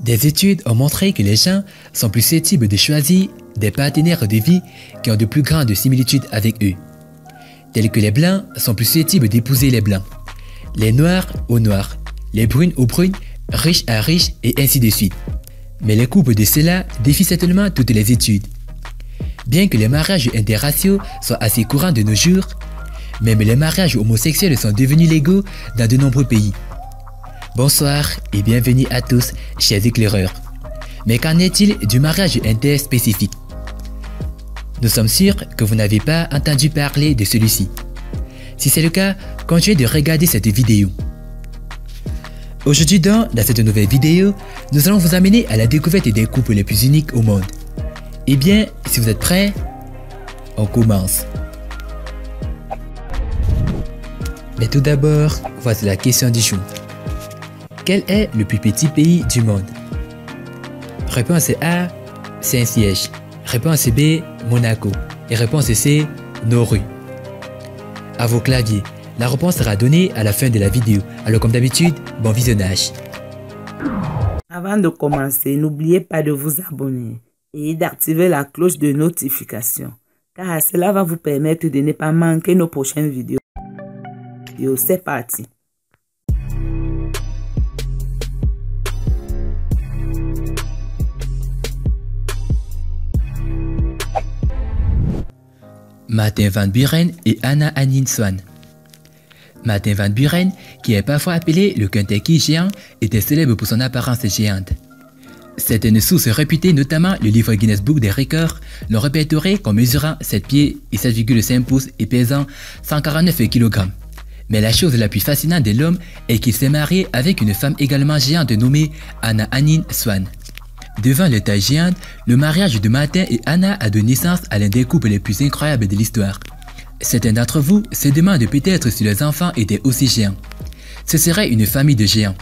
Des études ont montré que les gens sont plus susceptibles de choisir des partenaires de vie qui ont de plus grandes similitudes avec eux, tels que les blancs sont plus susceptibles d'épouser les blancs, les noirs aux noirs, les brunes aux brunes, riches à riches et ainsi de suite. Mais les couples de ceux-là défient certainement toutes les études. Bien que les mariages interraciaux soient assez courants de nos jours, même les mariages homosexuels sont devenus légaux dans de nombreux pays. Bonsoir et bienvenue à tous, chers éclaireurs. Mais qu'en est-il du mariage interspécifique? Nous sommes sûrs que vous n'avez pas entendu parler de celui-ci. Si c'est le cas, continuez de regarder cette vidéo. Aujourd'hui dans cette nouvelle vidéo, nous allons vous amener à la découverte des couples les plus uniques au monde. Eh bien, si vous êtes prêts, on commence. Mais tout d'abord, voici la question du jour. Quel est le plus petit pays du monde? Réponse A, Saint-Siège. Réponse B, Monaco. Et réponse C, Nauru. À vos claviers, la réponse sera donnée à la fin de la vidéo. Alors comme d'habitude, bon visionnage. Avant de commencer, n'oubliez pas de vous abonner et d'activer la cloche de notification, car cela va vous permettre de ne pas manquer nos prochaines vidéos. C'est parti. Martin Van Buren et Hannah Ann Swan. Martin Van Buren, qui est parfois appelé le Kentucky géant, était célèbre pour son apparence géante. Certaines sources réputées, notamment le livre Guinness Book des records, l'ont répertorié comme mesurant 7 pieds et 7,5 pouces et pesant 149 kg. Mais la chose la plus fascinante de l'homme est qu'il s'est marié avec une femme également géante nommée Hannah Ann Swan. Devant le taille géante, le mariage de Martin et Hannah a donné naissance à l'un des couples les plus incroyables de l'histoire. Certains d'entre vous se demandent peut-être si leurs enfants étaient aussi géants. Ce serait une famille de géants.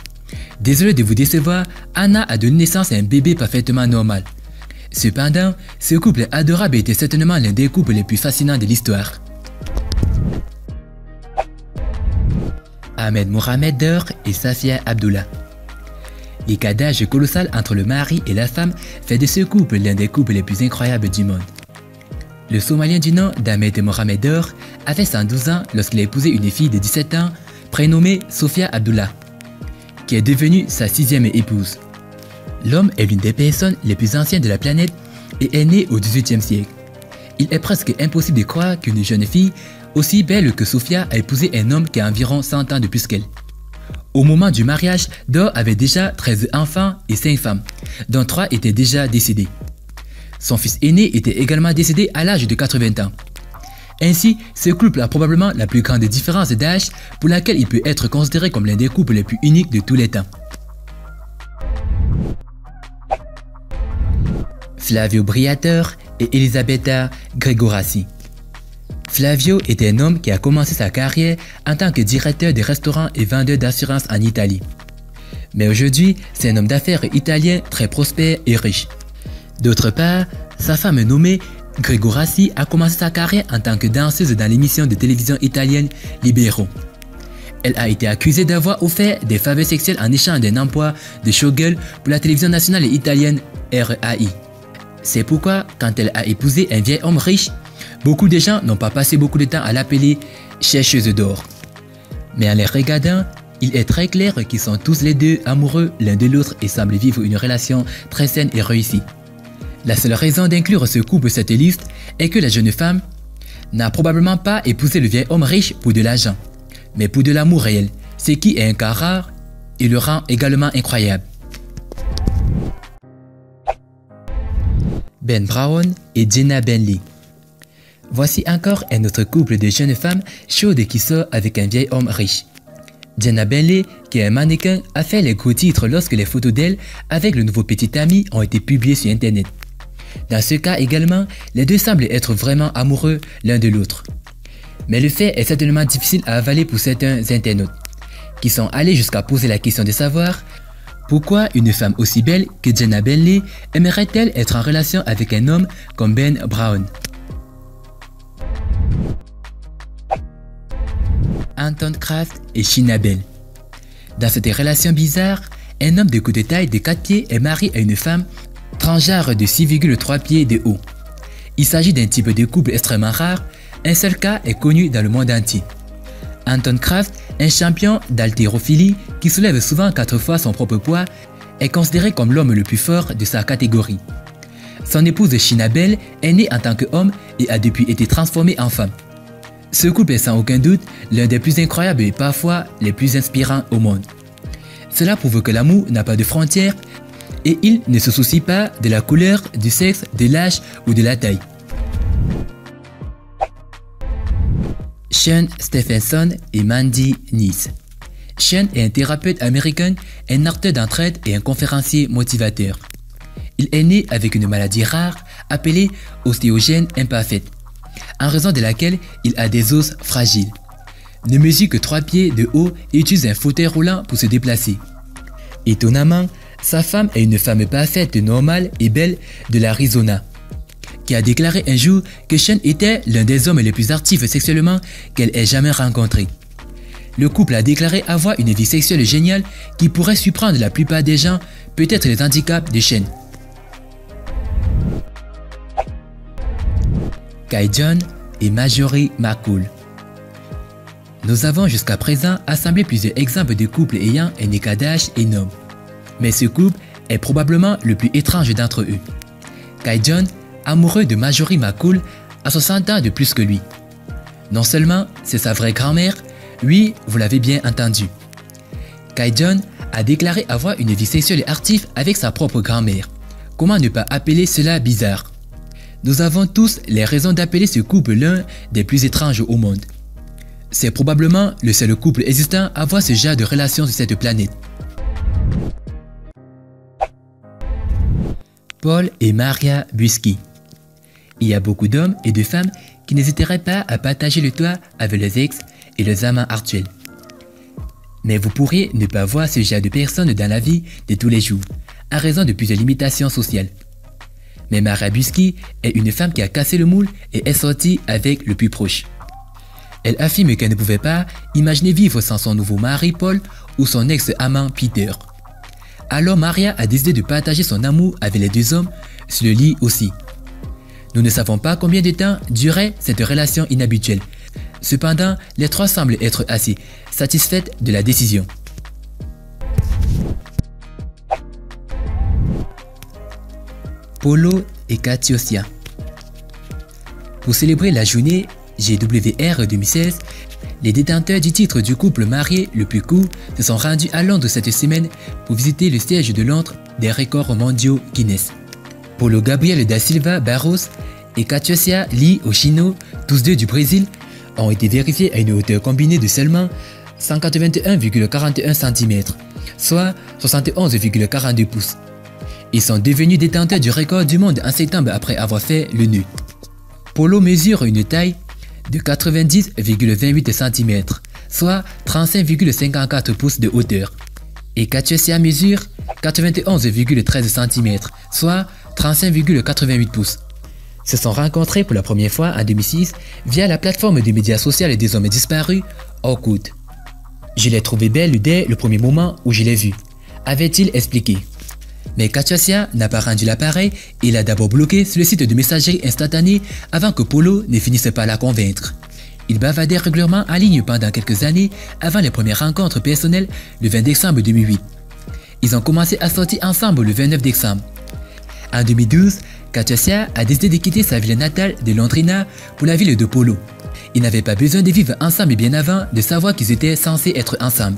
Désolé de vous décevoir, Hannah a donné naissance à un bébé parfaitement normal. Cependant, ce couple adorable était certainement l'un des couples les plus fascinants de l'histoire. Ahmed Mohamed Dor et Safia Abdullah. L'écart d'âge colossal entre le mari et la femme fait de ce couple l'un des couples les plus incroyables du monde. Le Somalien du nom d'Ahmed Mohamed Dor avait 112 ans lorsqu'il a épousé une fille de 17 ans prénommée Sofia Abdullah, qui est devenue sa 6e épouse. L'homme est l'une des personnes les plus anciennes de la planète et est né au XVIIIe siècle. Il est presque impossible de croire qu'une jeune fille aussi belle que Sofia a épousé un homme qui a environ 100 ans de plus qu'elle. Au moment du mariage, Dor avait déjà 13 enfants et 5 femmes, dont 3 étaient déjà décédés. Son fils aîné était également décédé à l'âge de 80 ans. Ainsi, ce couple a probablement la plus grande différence d'âge pour laquelle il peut être considéré comme l'un des couples les plus uniques de tous les temps. Flavio Briatore et Elisabetta Gregorassi. Flavio était un homme qui a commencé sa carrière en tant que directeur de restaurants et vendeur d'assurance en Italie. Mais aujourd'hui, c'est un homme d'affaires italien très prospère et riche. D'autre part, sa femme nommée Gregorassi a commencé sa carrière en tant que danseuse dans l'émission de télévision italienne Libero. Elle a été accusée d'avoir offert des faveurs sexuelles en échange d'un emploi de showgirl pour la télévision nationale italienne RAI. C'est pourquoi, quand elle a épousé un vieil homme riche, beaucoup de gens n'ont pas passé beaucoup de temps à l'appeler chercheuse d'or. Mais en les regardant, il est très clair qu'ils sont tous les deux amoureux l'un de l'autre et semblent vivre une relation très saine et réussie. La seule raison d'inclure ce couple sur cette liste est que la jeune femme n'a probablement pas épousé le vieil homme riche pour de l'argent, mais pour de l'amour réel, ce qui est un cas rare et le rend également incroyable. Ben Brown et Jenna Bentley. Voici encore un autre couple de jeunes femmes chaudes qui sort avec un vieil homme riche. Jenna Bentley, qui est un mannequin, a fait les gros titres lorsque les photos d'elle avec le nouveau petit ami ont été publiées sur internet. Dans ce cas également, les deux semblent être vraiment amoureux l'un de l'autre. Mais le fait est certainement difficile à avaler pour certains internautes, qui sont allés jusqu'à poser la question de savoir pourquoi une femme aussi belle que Jenna Bentley aimerait-elle être en relation avec un homme comme Ben Brown. Anton Kraft et Sheena Bell. Dans cette relation bizarre, un homme de courte taille de 4 pieds est marié à une femme transgenre de 6,3 pieds de haut. Il s'agit d'un type de couple extrêmement rare, un seul cas est connu dans le monde entier. Anton Kraft, un champion d'haltérophilie qui soulève souvent 4 fois son propre poids, est considéré comme l'homme le plus fort de sa catégorie. Son épouse Shina Bell est née en tant qu'homme et a depuis été transformée en femme. Ce couple est sans aucun doute l'un des plus incroyables et parfois les plus inspirants au monde. Cela prouve que l'amour n'a pas de frontières et il ne se soucie pas de la couleur, du sexe, de l'âge ou de la taille. Sean Stephenson et Mandy Nice. Sean est un thérapeute américain, un acteur d'entraide et un conférencier motivateur. Il est né avec une maladie rare appelée ostéogène imparfaite, en raison de laquelle il a des os fragiles. Ne mesure que 3 pieds de haut et utilise un fauteuil roulant pour se déplacer. Étonnamment, sa femme est une femme parfaite, normale et belle de l'Arizona, qui a déclaré un jour que Sean était l'un des hommes les plus actifs sexuellement qu'elle ait jamais rencontré. Le couple a déclaré avoir une vie sexuelle géniale qui pourrait surprendre la plupart des gens, peut-être les handicaps de Sean. Kai John et Marjorie McCool. Nous avons jusqu'à présent assemblé plusieurs exemples de couples ayant un écart d'âge énorme. Mais ce couple est probablement le plus étrange d'entre eux. Kai John, amoureux de Marjorie McCool, a 60 ans de plus que lui. Non seulement c'est sa vraie grand-mère, oui, vous l'avez bien entendu. Kai John a déclaré avoir une vie sexuelle et active avec sa propre grand-mère. Comment ne pas appeler cela bizarre? Nous avons tous les raisons d'appeler ce couple l'un des plus étranges au monde. C'est probablement le seul couple existant à avoir ce genre de relation sur cette planète. Paul et Maria Buski. Il y a beaucoup d'hommes et de femmes qui n'hésiteraient pas à partager le toit avec leurs ex et leurs amants actuels. Mais vous pourriez ne pas voir ce genre de personnes dans la vie de tous les jours, à raison de plusieurs limitations sociales. Mais Maria Buski est une femme qui a cassé le moule et est sortie avec le plus proche. Elle affirme qu'elle ne pouvait pas imaginer vivre sans son nouveau mari Paul ou son ex-amant Peter. Alors Maria a décidé de partager son amour avec les deux hommes sur le lit aussi. Nous ne savons pas combien de temps durait cette relation inhabituelle. Cependant, les trois semblent être assez satisfaites de la décision. Polo et Katiosia. Pour célébrer la journée GWR 2016, les détenteurs du titre du couple marié le plus court se sont rendus à Londres cette semaine pour visiter le siège de Londres des records mondiaux Guinness. Polo Gabriel da Silva Barros et Katiosia Lee Oshino, tous deux du Brésil, ont été vérifiés à une hauteur combinée de seulement 181,41 cm, soit 71,42 pouces. Ils sont devenus détenteurs du record du monde en septembre après avoir fait le nœud. Polo mesure une taille de 90,28 cm, soit 35,54 pouces de hauteur. Et Katiosia mesure 91,13 cm, soit 35,88 pouces. Se sont rencontrés pour la première fois en 2006 via la plateforme de médias sociaux des hommes disparus, Orkut. Je l'ai trouvée belle dès le premier moment où je l'ai vue, avait-il expliqué. Mais Katiosia n'a pas rendu l'appareil et l'a d'abord bloqué sur le site de messagerie instantanée avant que Polo ne finisse par la convaincre. Ils bavardèrent régulièrement en ligne pendant quelques années avant les premières rencontres personnelles le 20 décembre 2008. Ils ont commencé à sortir ensemble le 29 décembre. En 2012, Katiosia a décidé de quitter sa ville natale de Londrina pour la ville de Polo. Ils n'avaient pas besoin de vivre ensemble bien avant de savoir qu'ils étaient censés être ensemble.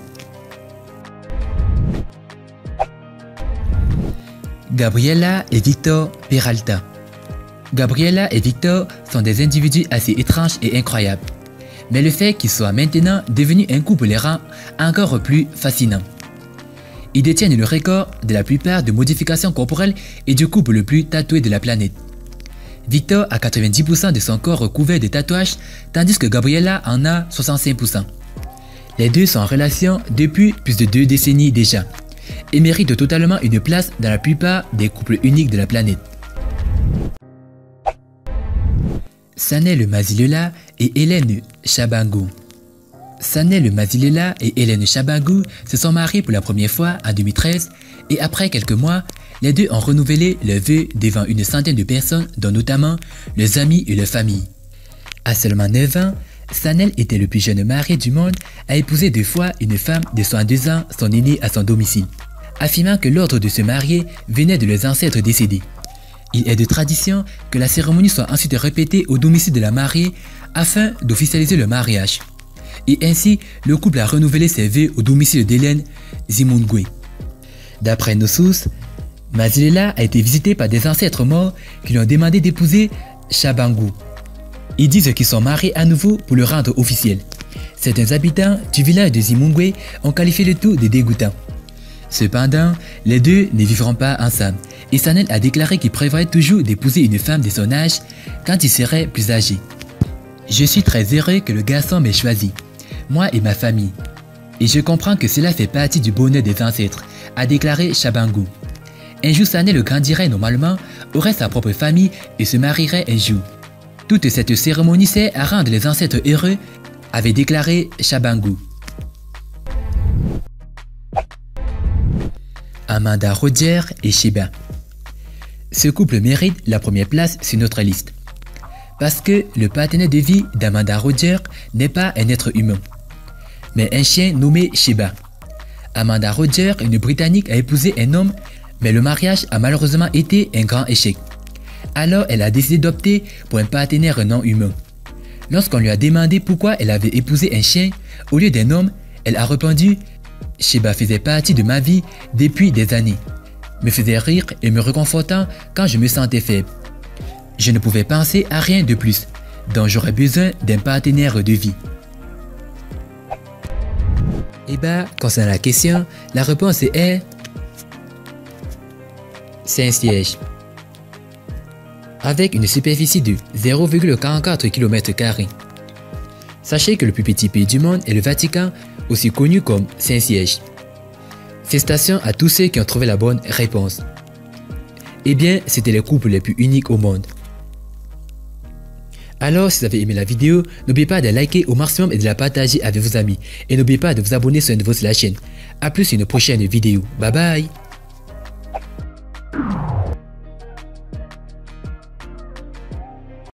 Gabriela et Victor Peralta. Gabriela et Victor sont des individus assez étranges et incroyables. Mais le fait qu'ils soient maintenant devenus un couple les rend encore plus fascinants. Ils détiennent le record de la plupart de modifications corporelles et du couple le plus tatoué de la planète. Victor a 90% de son corps recouvert de tatouages, tandis que Gabriela en a 65%. Les deux sont en relation depuis plus de 2 décennies déjà, et méritent totalement une place dans la plupart des couples uniques de la planète. Sanel Mazilela et Hélène Chabango. Sanel Mazilela et Hélène Shabangu se sont mariés pour la première fois en 2013 et après quelques mois, les deux ont renouvelé leurs vœux devant une centaine de personnes, dont notamment leurs amis et leurs familles. À seulement 9 ans, Sanel était le plus jeune marié du monde à épouser 2 fois une femme de 62 ans, son aînée, à son domicile, affirmant que l'ordre de se marier venait de leurs ancêtres décédés. Il est de tradition que la cérémonie soit ensuite répétée au domicile de la mariée afin d'officialiser le mariage. Et ainsi, le couple a renouvelé ses vœux au domicile d'Hélène Zimungwe. D'après nos sources, Mazilela a été visité par des ancêtres morts qui lui ont demandé d'épouser Shabangu. Ils disent qu'ils sont mariés à nouveau pour le rendre officiel. Certains habitants du village de Zimungwe ont qualifié le tout de dégoûtant. Cependant, les deux ne vivront pas ensemble et Sanel a déclaré qu'il prévoyait toujours d'épouser une femme de son âge quand il serait plus âgé. « Je suis très heureux que le garçon m'ait choisi, moi et ma famille. Et je comprends que cela fait partie du bonheur des ancêtres, a déclaré Shabangu. Un jour Sanel grandirait normalement, aurait sa propre famille et se marierait un jour. Toute cette cérémonie sert à rendre les ancêtres heureux, avait déclaré Shabangu. Amanda Roger et Sheba. Ce couple mérite la première place sur notre liste. Parce que le partenaire de vie d'Amanda Roger n'est pas un être humain, mais un chien nommé Sheba. Amanda Roger, une Britannique, a épousé un homme, mais le mariage a malheureusement été un grand échec. Alors elle a décidé d'opter pour un partenaire non humain. Lorsqu'on lui a demandé pourquoi elle avait épousé un chien au lieu d'un homme, elle a répondu « Sheba faisait partie de ma vie depuis des années, me faisait rire et me réconfortant quand je me sentais faible. Je ne pouvais penser à rien de plus, donc j'aurais besoin d'un partenaire de vie. » Et concernant la question, la réponse est c'est un siège. Avec une superficie de 0,44 km². Sachez que le plus petit pays du monde est le Vatican, aussi connu comme Saint-Siège. Félicitations à tous ceux qui ont trouvé la bonne réponse. Eh bien, c'était les couples les plus uniques au monde. Alors, si vous avez aimé la vidéo, n'oubliez pas de liker au maximum et de la partager avec vos amis. Et n'oubliez pas de vous abonner sur la chaîne. A plus sur une prochaine vidéo. Bye bye!